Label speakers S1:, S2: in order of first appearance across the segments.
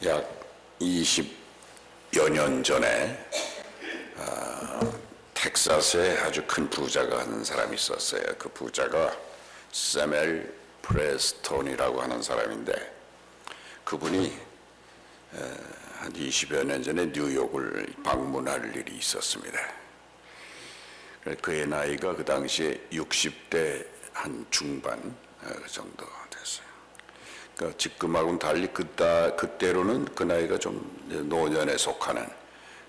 S1: 약 20여 년 전에 텍사스에 아주 큰 부자가 하는 사람이 있었어요. 그 부자가 세멜 프레스톤이라고 하는 사람인데, 그분이 한 20여 년 전에 뉴욕을 방문할 일이 있었습니다. 그의 나이가 그 당시에 60대 한 중반 그 정도 됐어요. 그러니까 지금하고는 달리 그때로는 그 나이가 좀 노년에 속하는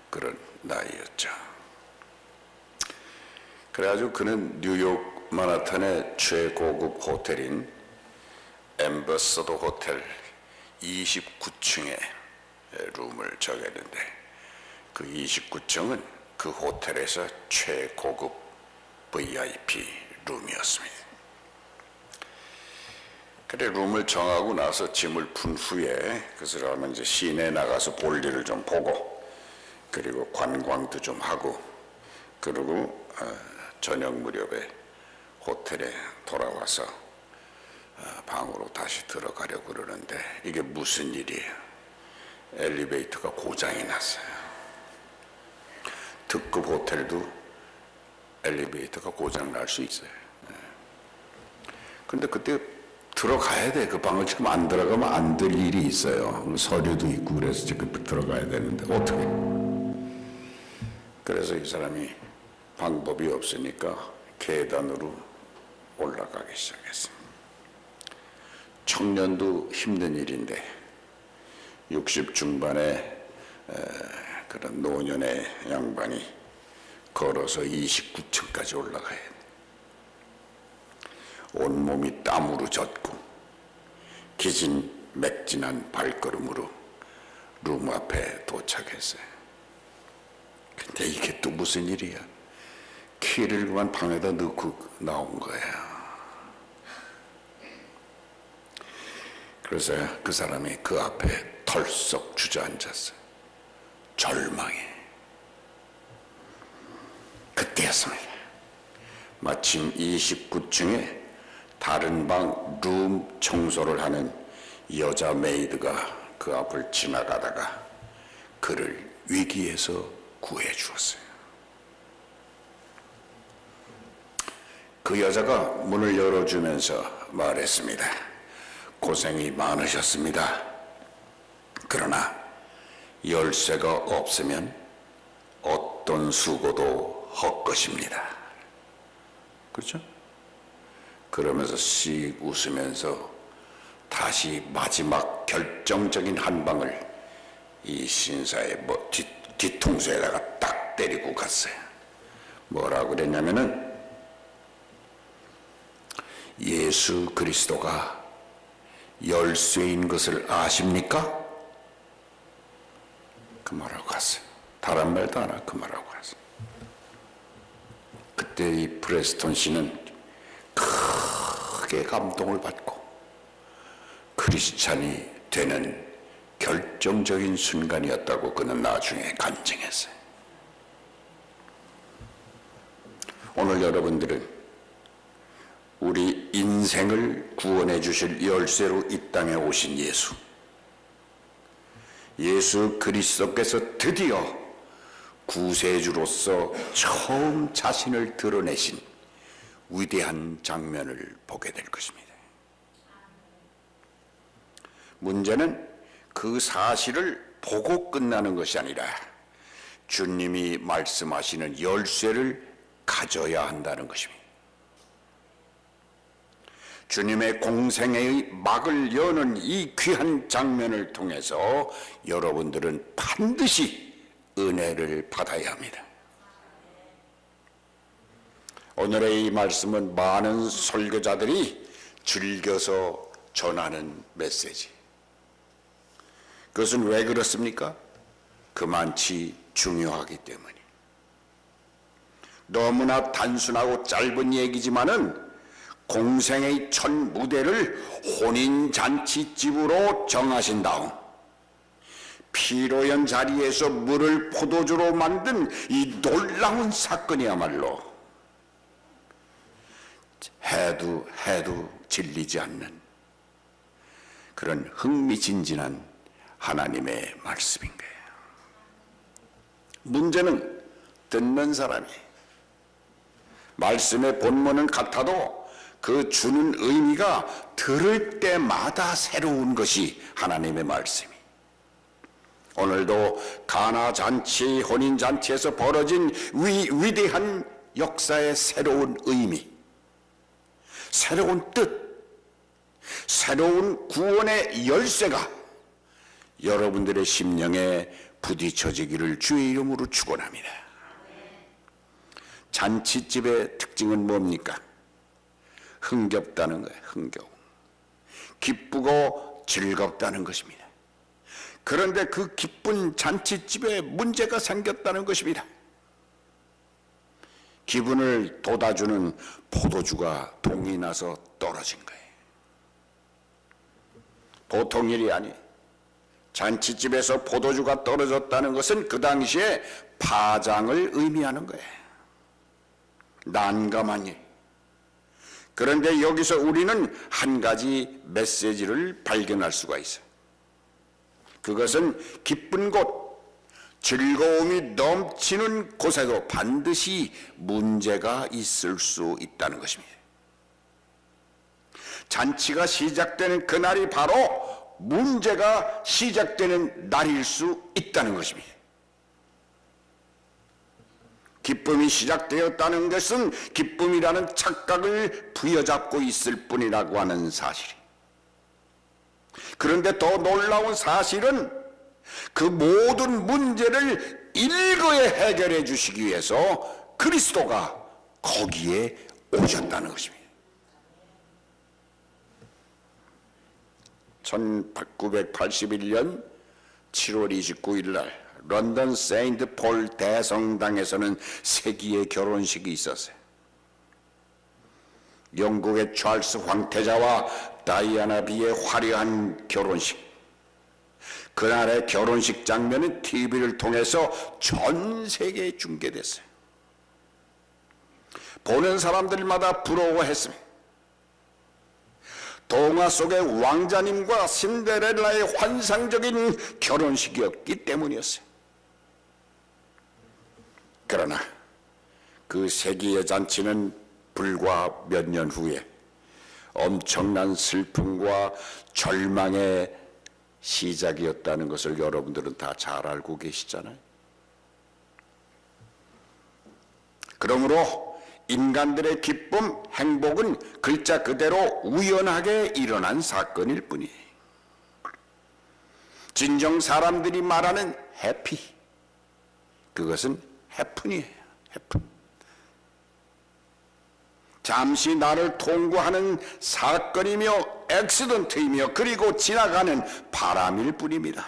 S1: 그런 나이였죠. 그래가지고 그는 뉴욕 마나탄의 최고급 호텔인 엠버서더 호텔 29층에 룸을 정했는데, 그 29층은 그 호텔에서 최고급 VIP 룸이었습니다. 그래, 룸을 정하고 나서 짐을 푼 후에 그 사람은 이제 시내에 나가서 볼일을 좀 보고, 그리고 관광도 좀 하고, 그리고 저녁 무렵에 호텔에 돌아와서 방으로 다시 들어가려고 그러는데, 이게 무슨 일이에요? 엘리베이터가 고장이 났어요. 특급 호텔도 엘리베이터가 고장 날 수 있어요. 근데 그때 들어가야 돼. 그 방을 지금 안 들어가면 안 될 일이 있어요. 서류도 있고 그래서 지금 들어가야 되는데 어떻게? 그래서 이 사람이 방법이 없으니까 계단으로 올라가기 시작했어요. 청년도 힘든 일인데 60 중반의 그런 노년의 양반이 걸어서 29층까지 올라가야 돼. 온몸이 땀으로 젖고 기진맥진한 발걸음으로 룸 앞에 도착했어요. 근데 이게 또 무슨 일이야? 키를 그만 방에다 넣고 나온 거야. 그래서 그 사람이 그 앞에 털썩 주저앉았어요. 절망해. 그때였습니다. 마침 29층에 다른 방 룸 청소를 하는 여자 메이드가 그 앞을 지나가다가 그를 위기에서 구해 주었어요. 그 여자가 문을 열어주면서 말했습니다. 고생이 많으셨습니다. 그러나 열쇠가 없으면 어떤 수고도 헛것입니다. 그렇죠? 그러면서 씩 웃으면서 다시 마지막 결정적인 한 방을 이 신사의 뒤통수에다가 딱 때리고 갔어요. 뭐라고 그랬냐면은, 예수 그리스도가 열쇠인 것을 아십니까? 그 말하고 갔어요. 다른 말도 안 하고 그 말하고 갔어요. 그때 이 프레스톤 씨는 크게 감동을 받고 크리스찬이 되는 결정적인 순간이었다고 그는 나중에 간증했어요. 오늘 여러분들은 우리 인생을 구원해 주실 열쇠로 이 땅에 오신 예수 그리스도께서 드디어 구세주로서 처음 자신을 드러내신 위대한 장면을 보게 될 것입니다. 문제는 그 사실을 보고 끝나는 것이 아니라 주님이 말씀하시는 열쇠를 가져야 한다는 것입니다. 주님의 공생애의 막을 여는 이 귀한 장면을 통해서 여러분들은 반드시 은혜를 받아야 합니다. 오늘의 이 말씀은 많은 설교자들이 즐겨서 전하는 메시지. 그것은 왜 그렇습니까? 그만치 중요하기 때문에. 너무나 단순하고 짧은 얘기지만은 공생의 첫 무대를 혼인잔치집으로 정하신 다음 피로연 자리에서 물을 포도주로 만든 이 놀라운 사건이야말로 해도 질리지 않는 그런 흥미진진한 하나님의 말씀인 거예요. 문제는 듣는 사람이 말씀의 본문은 같아도 그 주는 의미가 들을 때마다 새로운 것이 하나님의 말씀이. 오늘도 가나 잔치, 혼인 잔치에서 벌어진 위대한 역사의 새로운 의미, 새로운 뜻, 새로운 구원의 열쇠가 여러분들의 심령에 부딪혀지기를 주의 이름으로 축원합니다. 잔치집의 특징은 뭡니까? 흥겹다는 거예요. 흥겨움. 기쁘고 즐겁다는 것입니다. 그런데 그 기쁜 잔치집에 문제가 생겼다는 것입니다. 기분을 돋아주는 포도주가 동이 나서 떨어진 거예요. 보통 일이 아니에요. 잔치집에서 포도주가 떨어졌다는 것은 그 당시에 파장을 의미하는 거예요. 난감한 일. 그런데 여기서 우리는 한 가지 메시지를 발견할 수가 있어요. 그것은 기쁜 곳, 즐거움이 넘치는 곳에도 반드시 문제가 있을 수 있다는 것입니다. 잔치가 시작되는 그날이 바로 문제가 시작되는 날일 수 있다는 것입니다. 기쁨이 시작되었다는 것은 기쁨이라는 착각을 부여잡고 있을 뿐이라고 하는 사실. 그런데 더 놀라운 사실은 그 모든 문제를 일거에 해결해 주시기 위해서 그리스도가 거기에 오셨다는 것입니다. 1981년 7월 29일 날 런던 세인트 폴 대성당에서는 세기의 결혼식이 있었어요. 영국의 찰스 황태자와 다이아나 비의 화려한 결혼식. 그날의 결혼식 장면은 TV를 통해서 전 세계에 중계됐어요. 보는 사람들마다 부러워했습니다. 동화 속의 왕자님과 신데렐라의 환상적인 결혼식이었기 때문이었어요. 그러나 그 세기의 잔치는 불과 몇 년 후에 엄청난 슬픔과 절망의 시작이었다는 것을 여러분들은 다 잘 알고 계시잖아요. 그러므로 인간들의 기쁨, 행복은 글자 그대로 우연하게 일어난 사건일 뿐이에요. 진정 사람들이 말하는 해피, 그것은 해픈이에요. 해픈. 잠시 나를 통과하는 사건이며 액시던트이며 그리고 지나가는 바람일 뿐입니다.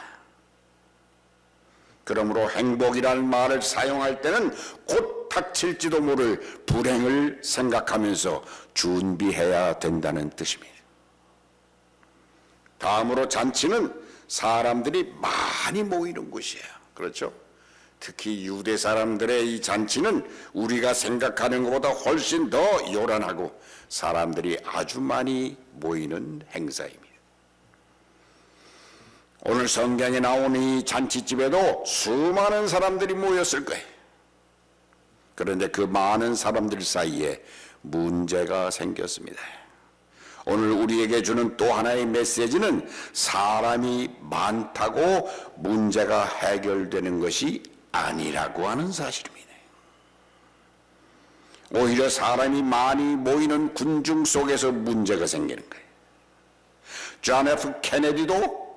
S1: 그러므로 행복이라는 말을 사용할 때는 곧 닥칠지도 모를 불행을 생각하면서 준비해야 된다는 뜻입니다. 다음으로 잔치는 사람들이 많이 모이는 곳이에요. 그렇죠? 특히 유대 사람들의 이 잔치는 우리가 생각하는 것보다 훨씬 더 요란하고 사람들이 아주 많이 모이는 행사입니다. 오늘 성경에 나온 이 잔치집에도 수많은 사람들이 모였을 거예요. 그런데 그 많은 사람들 사이에 문제가 생겼습니다. 오늘 우리에게 주는 또 하나의 메시지는 사람이 많다고 문제가 해결되는 것이 아니라고 하는 사실입니다. 오히려 사람이 많이 모이는 군중 속에서 문제가 생기는 거예요. 존 F 케네디도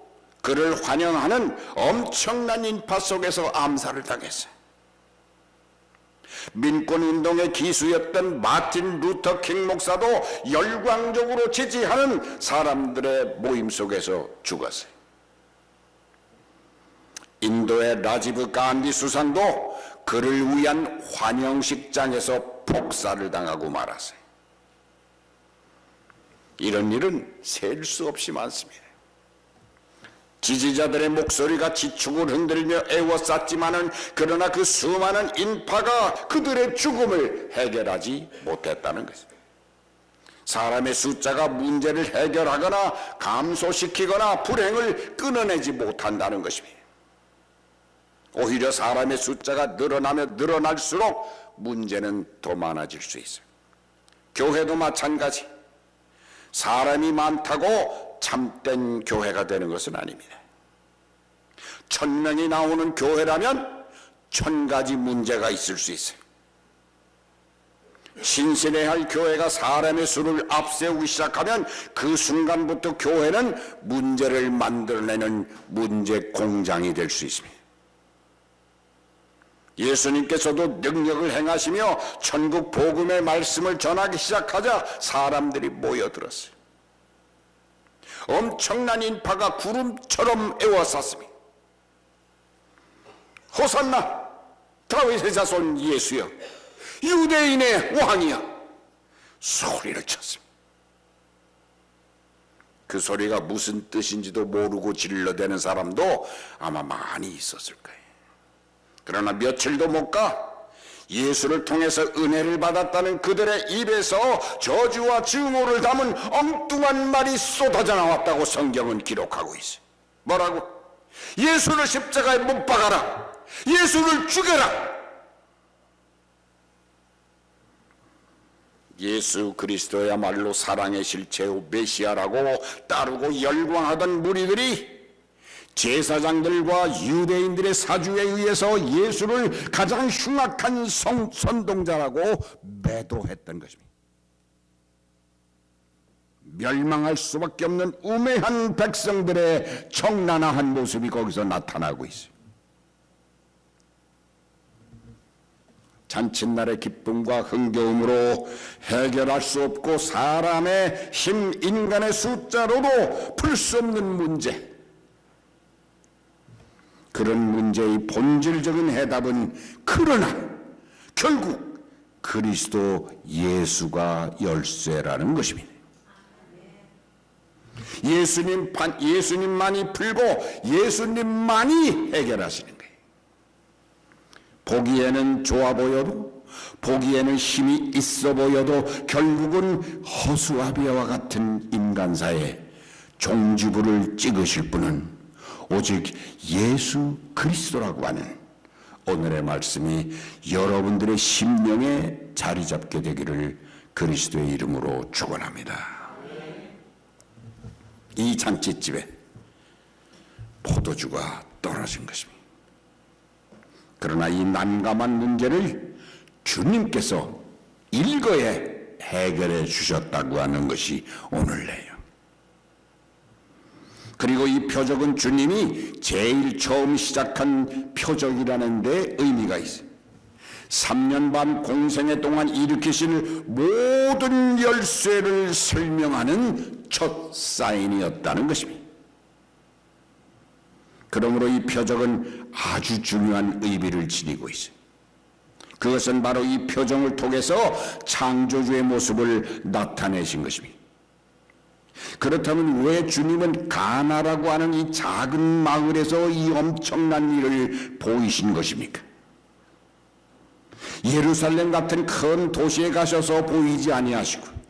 S1: 그를 환영하는 엄청난 인파 속에서 암살을 당했어요. 민권운동의 기수였던 마틴 루터 킹 목사도 열광적으로 지지하는 사람들의 모임 속에서 죽었어요. 인도의 라지브 간디 수상도 그를 위한 환영식장에서 폭사를 당하고 말았어요. 이런 일은 셀 수 없이 많습니다. 지지자들의 목소리가 지축을 흔들며 애워쌌지만은 그러나 그 수많은 인파가 그들의 죽음을 해결하지 못했다는 것입니다. 사람의 숫자가 문제를 해결하거나 감소시키거나 불행을 끊어내지 못한다는 것입니다. 오히려 사람의 숫자가 늘어나면 늘어날수록 문제는 더 많아질 수 있어요. 교회도 마찬가지. 사람이 많다고 참된 교회가 되는 것은 아닙니다. 1000명이 나오는 교회라면 1000가지 문제가 있을 수 있어요. 신실해야 할 교회가 사람의 수를 앞세우기 시작하면 그 순간부터 교회는 문제를 만들어내는 문제 공장이 될 수 있습니다. 예수님께서도 능력을 행하시며 천국 복음의 말씀을 전하기 시작하자 사람들이 모여들었어요. 엄청난 인파가 구름처럼 에워쌌습니다. 호산나 다윗의 자손 예수여, 유대인의 왕이야, 소리를 쳤습니다. 그 소리가 무슨 뜻인지도 모르고 질러대는 사람도 아마 많이 있었을 거예요. 그러나 며칠도 못 가 예수를 통해서 은혜를 받았다는 그들의 입에서 저주와 증오를 담은 엉뚱한 말이 쏟아져 나왔다고 성경은 기록하고 있어요. 뭐라고? 예수를 십자가에 못 박아라, 예수를 죽여라. 예수 그리스도야말로 사랑의 실체요 메시아라고 따르고 열광하던 무리들이 제사장들과 유대인들의 사주에 의해서 예수를 가장 흉악한 선동자라고 매도했던 것입니다. 멸망할 수밖에 없는 우매한 백성들의 청란한 모습이 거기서 나타나고 있어요. 잔칫날의 기쁨과 흥겨움으로 해결할 수 없고 사람의 힘, 인간의 숫자로도 풀 수 없는 문제, 그런 문제의 본질적인 해답은 그러나 결국 그리스도 예수가 열쇠라는 것입니다. 예수님만이 풀고 예수님만이 해결하시는 거예요. 보기에는 좋아 보여도, 보기에는 힘이 있어 보여도 결국은 허수아비와 같은 인간사에 종지부를 찍으실 분은 오직 예수 그리스도라고 하는 오늘의 말씀이 여러분들의 심령에 자리 잡게 되기를 그리스도의 이름으로 축원합니다. 이 잔치집에 포도주가 떨어진 것입니다. 그러나 이 난감한 문제를 주님께서 일거에 해결해 주셨다고 하는 것이 오늘래요. 그리고 이 표적은 주님이 제일 처음 시작한 표적이라는 데 의미가 있어요. 3년 반 공생애 동안 일으키실 모든 열쇠를 설명하는 첫 사인이었다는 것입니다. 그러므로 이 표적은 아주 중요한 의미를 지니고 있어요. 그것은 바로 이 표정을 통해서 창조주의 모습을 나타내신 것입니다. 그렇다면 왜 주님은 가나라고 하는 이 작은 마을에서 이 엄청난 일을 보이신 것입니까? 예루살렘 같은 큰 도시에 가셔서 보이지 아니하시고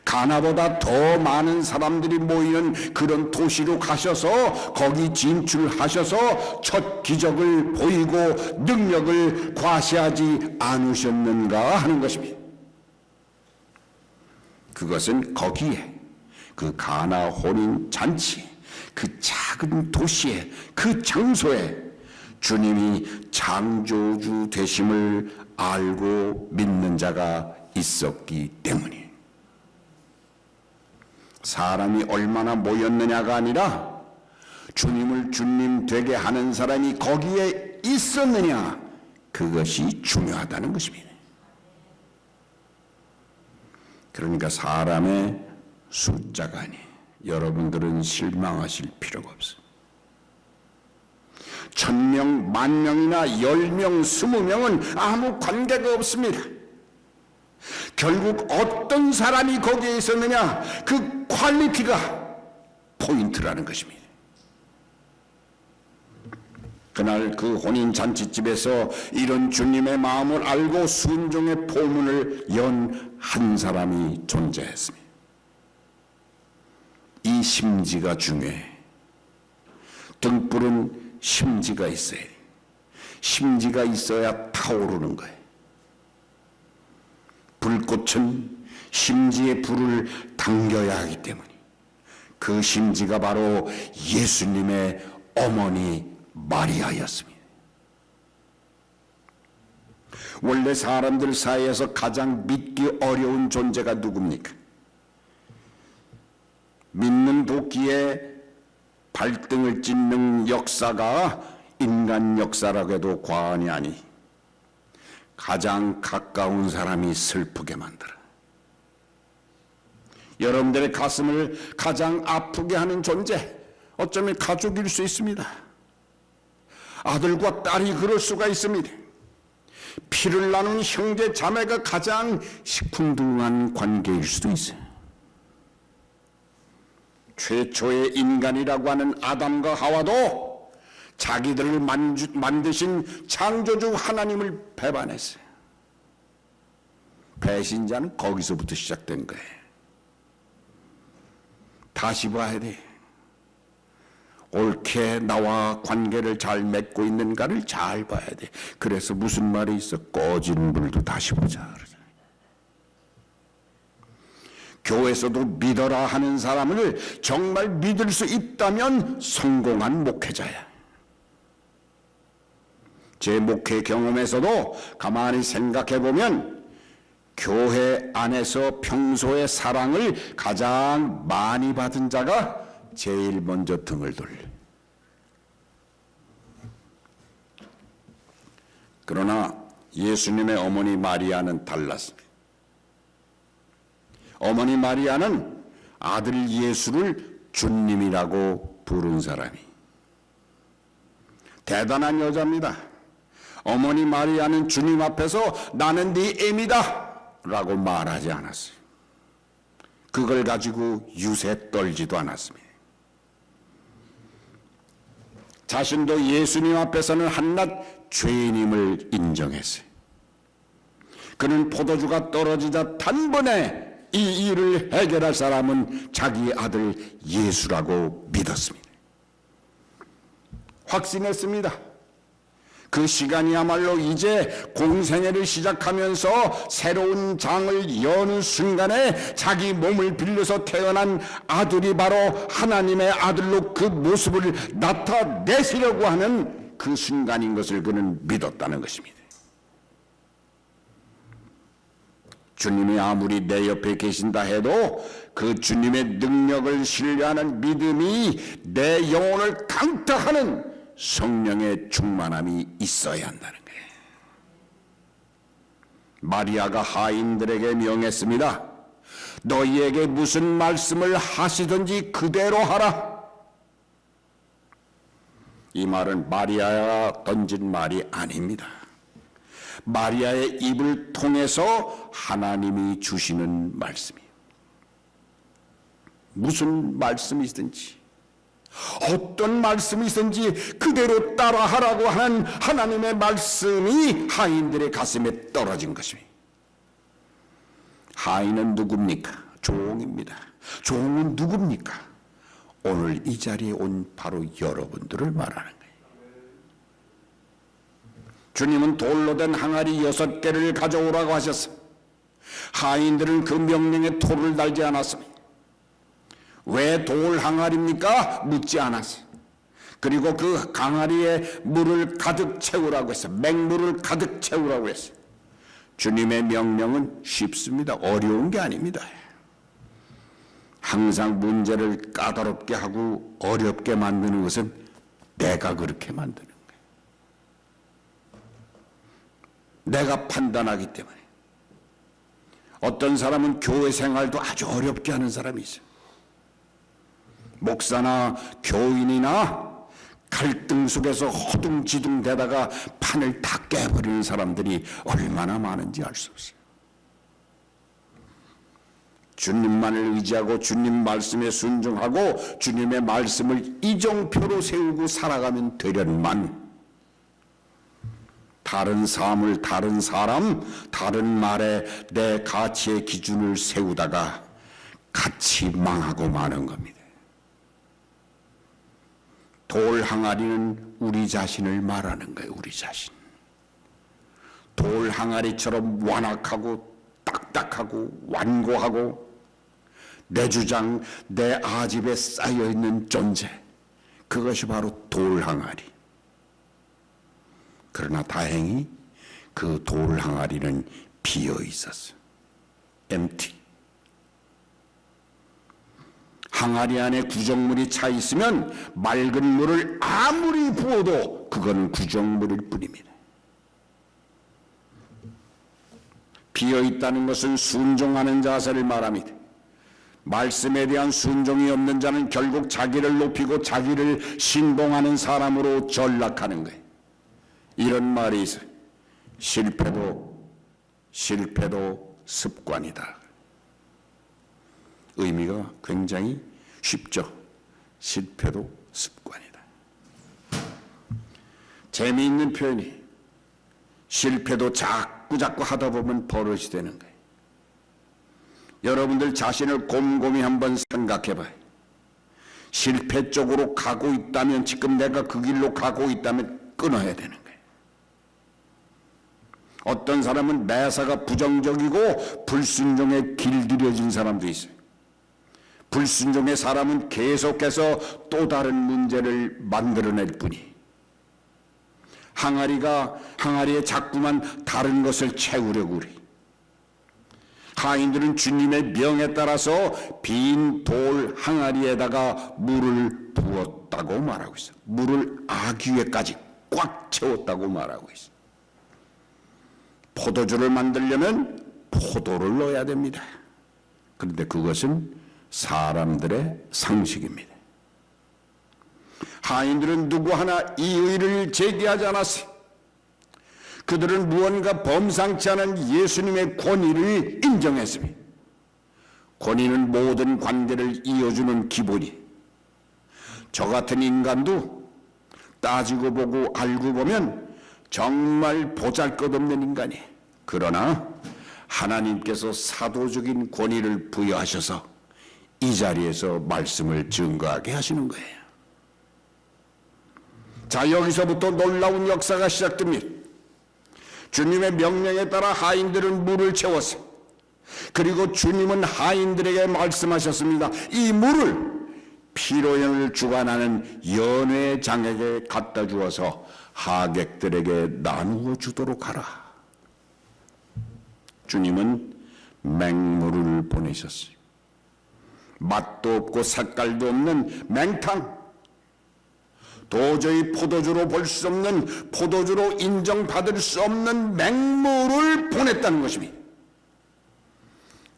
S1: 가나보다 더 많은 사람들이 모이는 그런 도시로 가셔서 거기 진출하셔서 첫 기적을 보이고 능력을 과시하지 않으셨는가 하는 것입니다. 그것은 거기에 그 가나 혼인 잔치, 그 작은 도시에, 그 장소에 주님이 창조주 되심을 알고 믿는 자가 있었기 때문이에요. 사람이 얼마나 모였느냐가 아니라 주님을 주님 되게 하는 사람이 거기에 있었느냐, 그것이 중요하다는 것입니다. 그러니까 사람의 숫자가 아니에요. 여러분들은 실망하실 필요가 없어요. 1000명, 10,000명이나 10명, 20명은 아무 관계가 없습니다. 결국 어떤 사람이 거기에 있었느냐, 그 퀄리티가 포인트라는 것입니다. 그날 그 혼인 잔치집에서 이런 주님의 마음을 알고 순종의 포문을 연 한 사람이 존재했습니다. 이 심지가 중요해. 등불은 심지가 있어야 돼. 심지가 있어야 타오르는 거예요. 불꽃은 심지의 불을 당겨야 하기 때문에 그 심지가 바로 예수님의 어머니 마리아였습니다. 원래 사람들 사이에서 가장 믿기 어려운 존재가 누굽니까? 믿는 도끼에 발등을 찢는 역사가 인간 역사라고 해도 과언이 아니, 가장 가까운 사람이 슬프게 만들어. 여러분들의 가슴을 가장 아프게 하는 존재, 어쩌면 가족일 수 있습니다. 아들과 딸이 그럴 수가 있습니다. 피를 나눈 형제 자매가 가장 시큰둥한 관계일 수도 있어요. 최초의 인간이라고 하는 아담과 하와도 자기들을 만드신 창조주 하나님을 배반했어요. 배신자는 거기서부터 시작된 거예요. 다시 봐야 돼. 옳게 나와 관계를 잘 맺고 있는가를 잘 봐야 돼. 그래서 무슨 말이 있어? 꺼진 불도 다시 보자 그러잖아요. 교회에서도 믿어라 하는 사람을 정말 믿을 수 있다면 성공한 목회자야. 제 목회 경험에서도 가만히 생각해 보면 교회 안에서 평소에 사랑을 가장 많이 받은 자가 제일 먼저 등을 돌려. 그러나 예수님의 어머니 마리아는 달랐습니다. 어머니 마리아는 아들 예수를 주님이라고 부른 사람이 대단한 여자입니다. 어머니 마리아는 주님 앞에서 나는 네 애미다 라고 말하지 않았어요. 그걸 가지고 유세 떨지도 않았습니다. 자신도 예수님 앞에서는 한낱 죄인임을 인정했어요. 그는 포도주가 떨어지자 단번에 이 일을 해결할 사람은 자기 아들 예수라고 믿었습니다. 확신했습니다. 그 시간이야말로 이제 공생애를 시작하면서 새로운 장을 여는 순간에 자기 몸을 빌려서 태어난 아들이 바로 하나님의 아들로 그 모습을 나타내시려고 하는 그 순간인 것을 그는 믿었다는 것입니다. 주님이 아무리 내 옆에 계신다 해도 그 주님의 능력을 신뢰하는 믿음이 내 영혼을 강타하는 성령의 충만함이 있어야 한다는 거예요. 마리아가 하인들에게 명했습니다. 너희에게 무슨 말씀을 하시든지 그대로 하라. 이 말은 마리아가 던진 말이 아닙니다. 마리아의 입을 통해서 하나님이 주시는 말씀이에요. 무슨 말씀이든지 어떤 말씀이든지 그대로 따라하라고 하는 하나님의 말씀이 하인들의 가슴에 떨어진 것입니다. 하인은 누굽니까? 종입니다. 종은 누굽니까? 오늘 이 자리에 온 바로 여러분들을 말하는 거예요. 주님은 돌로 된 항아리 6개를 가져오라고 하셨어요. 하인들은 그 명령에 토를 달지 않았습니다. 왜 돌 항아리입니까? 묻지 않았어요. 그리고 그 항아리에 물을 가득 채우라고 했어요. 맹물을 가득 채우라고 했어요. 주님의 명령은 쉽습니다. 어려운 게 아닙니다. 항상 문제를 까다롭게 하고 어렵게 만드는 것은 내가 그렇게 만드는 거예요. 내가 판단하기 때문에. 어떤 사람은 교회 생활도 아주 어렵게 하는 사람이 있어요. 목사나 교인이나 갈등 속에서 허둥지둥 대다가 판을 다 깨버리는 사람들이 얼마나 많은지 알 수 없어요. 주님만을 의지하고 주님 말씀에 순종하고 주님의 말씀을 이정표로 세우고 살아가면 되련만 다른 사물, 다른 사람, 다른 말에 내 가치의 기준을 세우다가 같이 망하고 마는 겁니다. 돌 항아리는 우리 자신을 말하는 거예요. 우리 자신. 돌 항아리처럼 완악하고 딱딱하고 완고하고 내 주장, 내 아집에 쌓여있는 존재, 그것이 바로 돌 항아리. 그러나 다행히 그 돌 항아리는 비어 있었어. empty. 항아리 안에 구정물이 차 있으면 맑은 물을 아무리 부어도 그건 구정물일 뿐입니다. 비어 있다는 것은 순종하는 자세를 말합니다. 말씀에 대한 순종이 없는 자는 결국 자기를 높이고 자기를 신봉하는 사람으로 전락하는 거예요. 이런 말이 있어요. 실패도 습관이다. 의미가 굉장히 쉽죠. 실패도 습관이다. 재미있는 표현이, 실패도 자꾸 하다 보면 버릇이 되는 거예요. 여러분들 자신을 곰곰이 한번 생각해 봐요. 실패 쪽으로 가고 있다면, 지금 내가 그 길로 가고 있다면 끊어야 되는 거예요. 어떤 사람은 매사가 부정적이고 불순종에 길들여진 사람도 있어요. 불순종의 사람은 계속해서 또 다른 문제를 만들어낼 뿐이, 항아리에 자꾸만 다른 것을 채우려고 그래. 하인들은 주님의 명에 따라서 빈 돌 항아리에다가 물을 부었다고 말하고 있어. 물을 아귀에까지 꽉 채웠다고 말하고 있어. 포도주를 만들려면 포도를 넣어야 됩니다. 그런데 그것은 사람들의 상식입니다. 하인들은 누구 하나 이의를 제기하지 않았어요. 그들은 무언가 범상치 않은 예수님의 권위를 인정했습니다. 권위는 모든 관계를 이어주는 기본이. 저 같은 인간도 따지고 보고 알고 보면 정말 보잘것없는 인간이에요. 그러나 하나님께서 사도적인 권위를 부여하셔서 이 자리에서 말씀을 증거하게 하시는 거예요. 자, 여기서부터 놀라운 역사가 시작됩니다. 주님의 명령에 따라 하인들은 물을 채웠어요. 그리고 주님은 하인들에게 말씀하셨습니다. 이 물을 피로연을 주관하는 연회장에게 갖다 주어서 하객들에게 나누어 주도록 하라. 주님은 맹물을 보내셨어요. 맛도 없고 색깔도 없는 맹탕, 도저히 포도주로 볼 수 없는, 포도주로 인정받을 수 없는 맹물을 보냈다는 것입니다.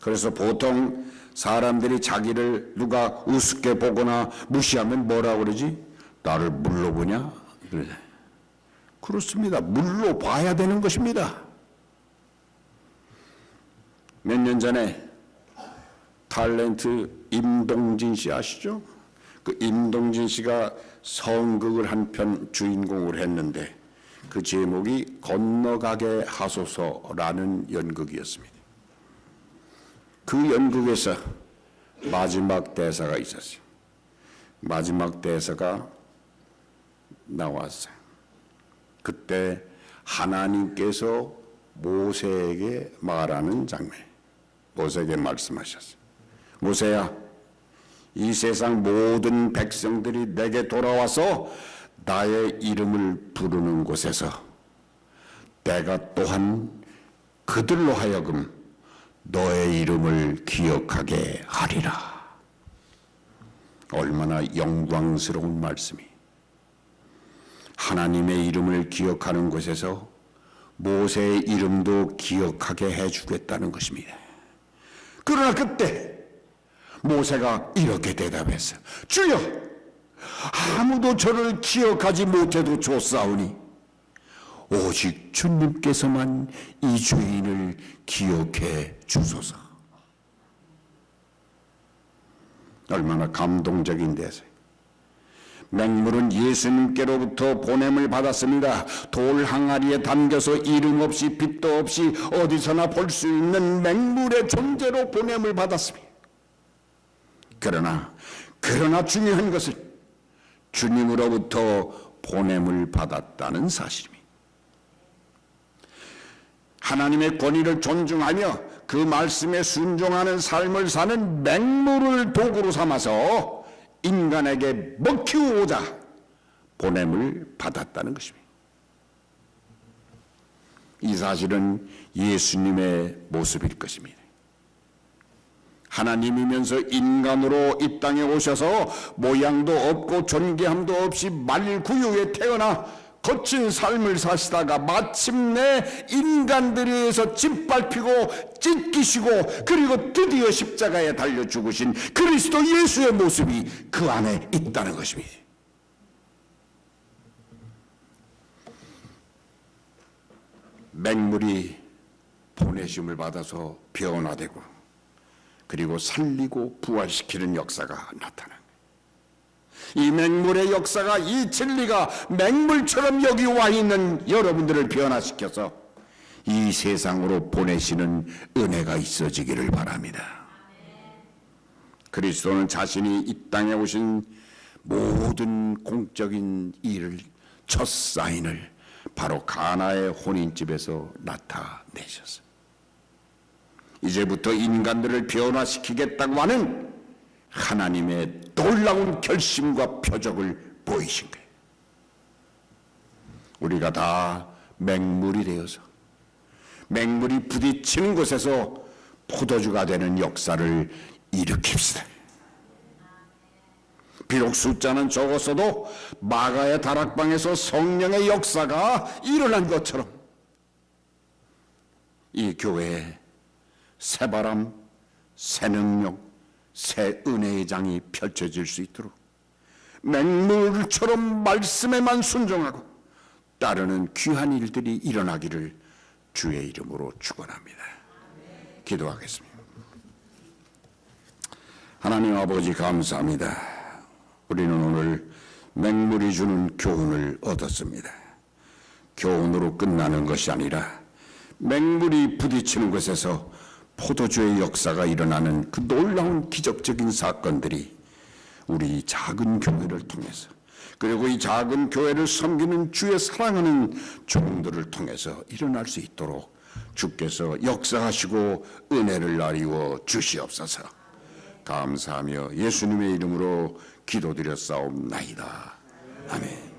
S1: 그래서 보통 사람들이 자기를 누가 우습게 보거나 무시하면 뭐라고 그러지? 나를 물로 보냐? 그래. 그렇습니다. 물로 봐야 되는 것입니다. 몇 년 전에 탤런트 임동진 씨 아시죠? 그 임동진 씨가 성극을 한 편 주인공을 했는데 그 제목이 건너가게 하소서라는 연극이었습니다. 그 연극에서 마지막 대사가 있었어요. 마지막 대사가 나왔어요. 그때 하나님께서 모세에게 말하는 장면, 모세에게 말씀하셨어요. 모세야, 이 세상 모든 백성들이 내게 돌아와서 나의 이름을 부르는 곳에서 내가 또한 그들로 하여금 너의 이름을 기억하게 하리라. 얼마나 영광스러운 말씀이. 하나님의 이름을 기억하는 곳에서 모세의 이름도 기억하게 해주겠다는 것입니다. 그러나 그때 모세가 이렇게 대답했어요. 주여, 아무도 저를 기억하지 못해도 좋사오니 오직 주님께서만 이 죄인을 기억해 주소서. 얼마나 감동적인 대사예요. 맹물은 예수님께로부터 보냄을 받았습니다. 돌 항아리에 담겨서 이름 없이 빛도 없이 어디서나 볼 수 있는 맹물의 존재로 보냄을 받았습니다. 그러나 중요한 것은 주님으로부터 보냄을 받았다는 사실입니다. 하나님의 권위를 존중하며 그 말씀에 순종하는 삶을 사는 맹물을 도구로 삼아서 인간에게 먹히고자 보냄을 받았다는 것입니다. 이 사실은 예수님의 모습일 것입니다. 하나님이면서 인간으로 이 땅에 오셔서 모양도 없고 존귀함도 없이 말구유에 태어나 거친 삶을 사시다가 마침내 인간들에 의해서 짓밟히고 찢기시고 그리고 드디어 십자가에 달려 죽으신 그리스도 예수의 모습이 그 안에 있다는 것입니다. 맹물이 보내심을 받아서 변화되고 그리고 살리고 부활시키는 역사가 나타납니다. 이 맹물의 역사가, 이 진리가 맹물처럼 여기 와 있는 여러분들을 변화시켜서 이 세상으로 보내시는 은혜가 있어지기를 바랍니다. 그리스도는 자신이 이 땅에 오신 모든 공적인 일을, 첫 사인을 바로 가나의 혼인집에서 나타내셨어요. 이제부터 인간들을 변화시키겠다고 하는 하나님의 놀라운 결심과 표적을 보이신 거예요. 우리가 다 맹물이 되어서 맹물이 부딪히는 곳에서 포도주가 되는 역사를 일으킵시다. 비록 숫자는 적었어도 마가의 다락방에서 성령의 역사가 일어난 것처럼 이 교회에 새바람, 새 능력, 새 은혜의 장이 펼쳐질 수 있도록 맹물처럼 말씀에만 순종하고 따르는 귀한 일들이 일어나기를 주의 이름으로 축원합니다. 기도하겠습니다. 하나님 아버지 감사합니다. 우리는 오늘 맹물이 주는 교훈을 얻었습니다. 교훈으로 끝나는 것이 아니라 맹물이 부딪히는 곳에서 포도주의 역사가 일어나는 그 놀라운 기적적인 사건들이 우리 작은 교회를 통해서, 그리고 이 작은 교회를 섬기는 주의 사랑하는 종들을 통해서 일어날 수 있도록 주께서 역사하시고 은혜를 나리워 주시옵소서. 감사하며 예수님의 이름으로 기도드렸사옵나이다. 아멘.